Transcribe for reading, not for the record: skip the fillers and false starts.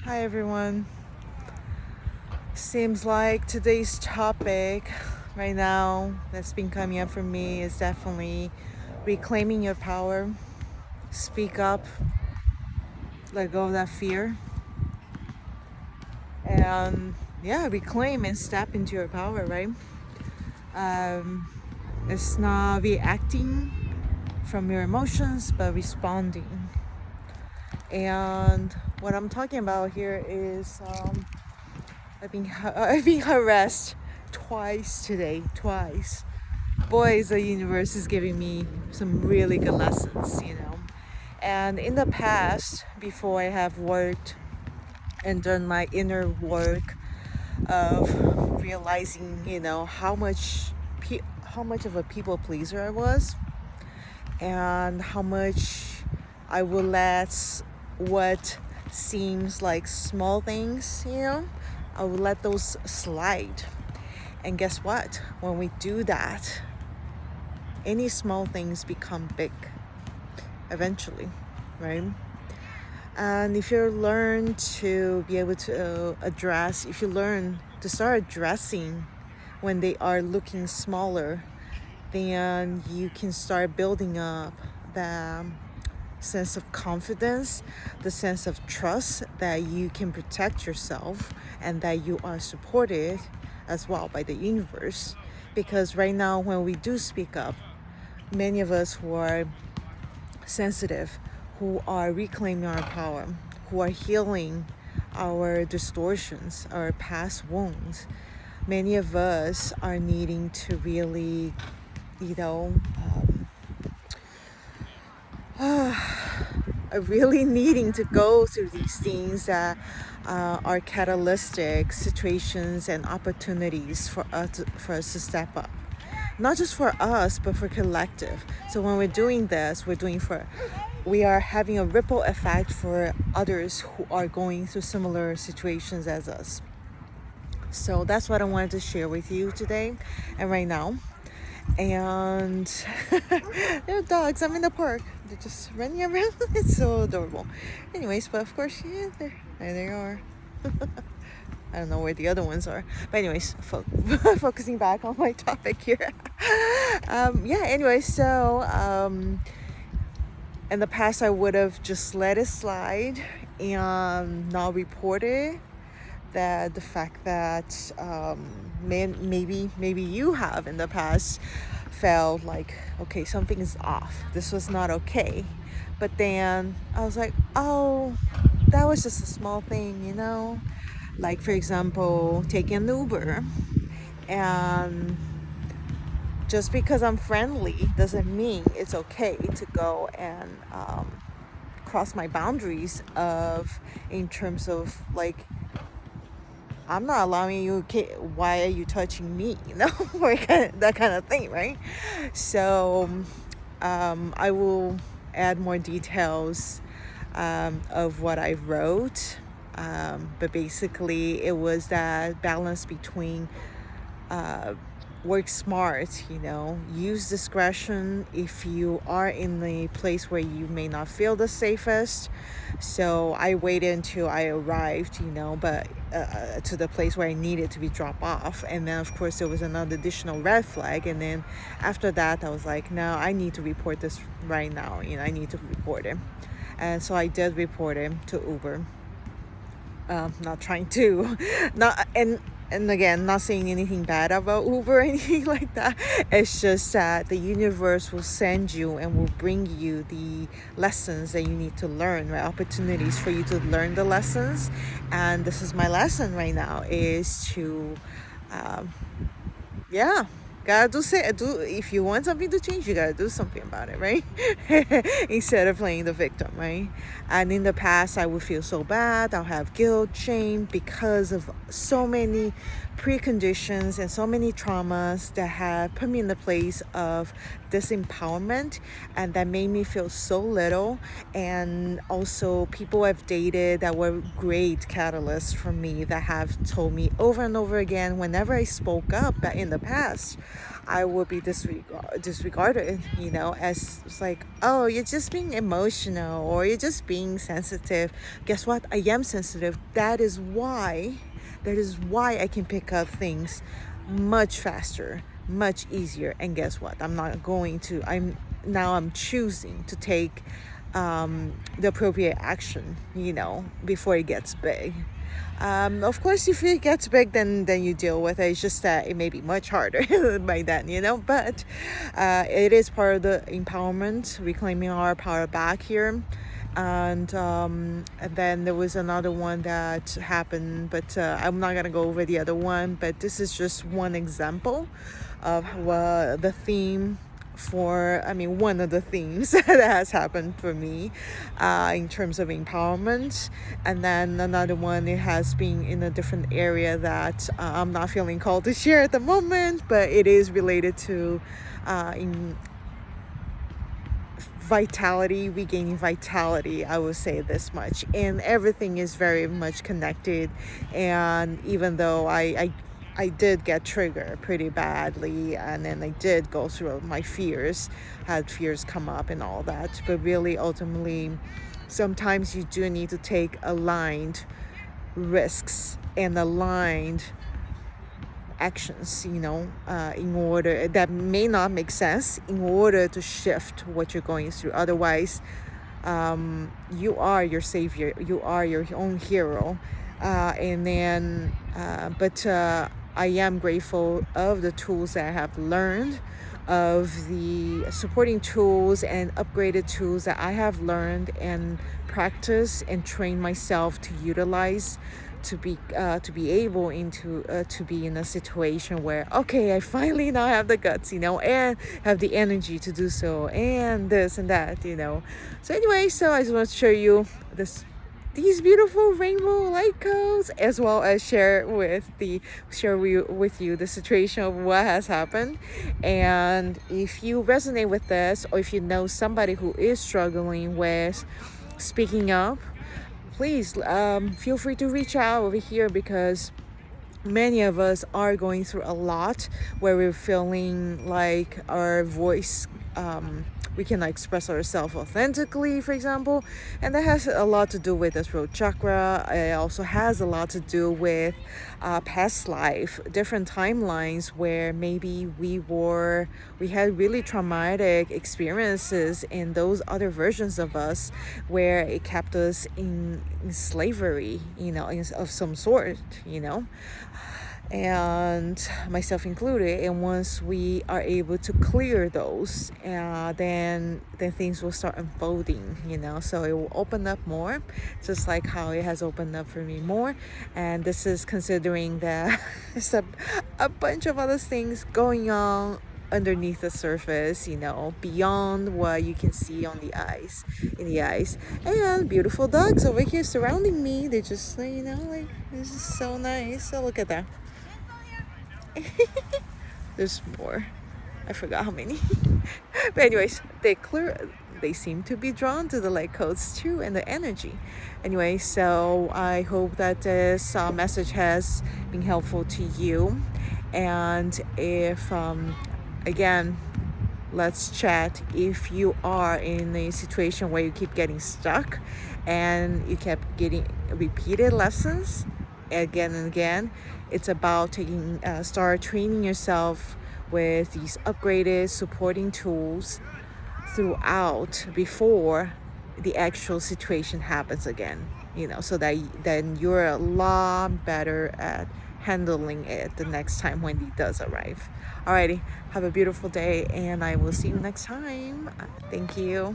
Hi everyone. Seems like today's topic right now that's been coming up for me is definitely reclaiming your power. Speak up, let go of that fear, and reclaim and step into your power, right? Um, it's not reacting from your emotions, but responding. And what I'm talking about here is I've been harassed twice today, twice. Boys, the universe is giving me some really good lessons. And in the past, before I have worked and done my inner work of realizing, how much of a people pleaser I was, and how much I would let what seems like small things, I would let those slide. And guess what? When we do that, any small things become big eventually, right? And if you learn to be able to if you learn to start addressing when they are looking smaller, then you can start building up the sense of confidence, the sense of trust that you can protect yourself and that you are supported as well by the universe. Because right now, when we do speak up, many of us who are sensitive, who are reclaiming our power, who are healing our distortions, our past wounds, many of us are needing to really, are really needing to go through these things that are catalytic situations and opportunities for us to step up. Not just for us, but for collective. So when we're doing this, we are having a ripple effect for others who are going through similar situations as us. So that's what I wanted to share with you today and right now. And there are dogs. I'm in the park. They're just running around. It's so adorable. Anyways, but of course, there they are. I don't know where the other ones are. But anyways, focusing back on my topic here. In the past, I would have just let it slide and not reported the fact that maybe you have in the past felt like, okay, something is off. This was not okay. But then I was like, oh, that was just a small thing. Like, for example, taking an Uber. And just because I'm friendly doesn't mean it's okay to go and cross my boundaries in terms of like, I'm not allowing you, why are you touching me? Or that kind of thing, right? So I will add more details of what I wrote. But basically, it was that balance between work smart, use discretion if you are in the place where you may not feel the safest. So I waited until I arrived, but to the place where I needed to be dropped off. And then, of course, there was another additional red flag. And then after that, I was like, no, I need to report this right now. I need to report it. And so I did report it to Uber. Not trying to, not and again, not saying anything bad about Uber or anything like that. It's just that the universe will send you and will bring you the lessons that you need to learn, right? Opportunities for you to learn the lessons. And this is my lesson right now, is to, gotta do. If you want something to change, you gotta do something about it, right? Instead of playing the victim, right? And in the past, I would feel so bad. I'll have guilt, shame, because of so many preconditions and so many traumas that have put me in the place of disempowerment, and that made me feel so little. And also, people I've dated that were great catalysts for me, that have told me over and over again, whenever I spoke up in the past, I will be disregarded, as it's like, oh, you're just being emotional or you're just being sensitive. Guess what? I am sensitive. That is why I can pick up things much faster, much easier. And guess what? I'm choosing to take the appropriate action, before it gets big. Of course, if it gets big, then you deal with it. It's just that it may be much harder by then, But it is part of the empowerment, reclaiming our power back here. And then there was another one that happened, but I'm not gonna go over the other one. But this is just one example of the theme one of the themes that has happened for me in terms of empowerment. And then another one, it has been in a different area that I'm not feeling called to share at the moment, but it is related to in vitality, regaining vitality, I will say this much. And everything is very much connected. And even though I did get triggered pretty badly, and then I did go through my fears, had fears come up and all that, but really ultimately sometimes you do need to take aligned risks and aligned actions, in order that may not make sense, in order to shift what you're going through. Otherwise, you are your savior, you are your own hero. But I am grateful of the tools that I have learned, of the supporting tools and upgraded tools that I have learned and practice and train myself to utilize, to be able to be in a situation where, okay, I finally now have the guts, and have the energy to do so, and this and that, So anyway, so I just want to show you these beautiful rainbow light codes, as well as share with you the situation of what has happened. And if you resonate with this, or if you know somebody who is struggling with speaking up, please feel free to reach out over here, because many of us are going through a lot where we're feeling like our voice, we can express ourselves authentically, for example, and that has a lot to do with the throat chakra. It also has a lot to do with past life, different timelines where maybe we had really traumatic experiences in those other versions of us, where it kept us in slavery, of some sort, and myself included. And once we are able to clear those, then things will start unfolding, so it will open up more, just like how it has opened up for me more. And this is considering that there's a bunch of other things going on underneath the surface, beyond what you can see in the eyes. And beautiful dogs over here surrounding me. They just, like, this is so nice. So look at that. There's more. I forgot how many. But anyways, they seem to be drawn to the light codes too, and the energy. Anyway, so I hope that this message has been helpful to you. And if again, let's chat if you are in a situation where you keep getting stuck and you kept getting repeated lessons again and again. It's about start training yourself with these upgraded supporting tools throughout, before the actual situation happens again, so that then you're a lot better at handling it the next time when it does arrive. Alrighty, have a beautiful day, and I will see you next time. Thank you.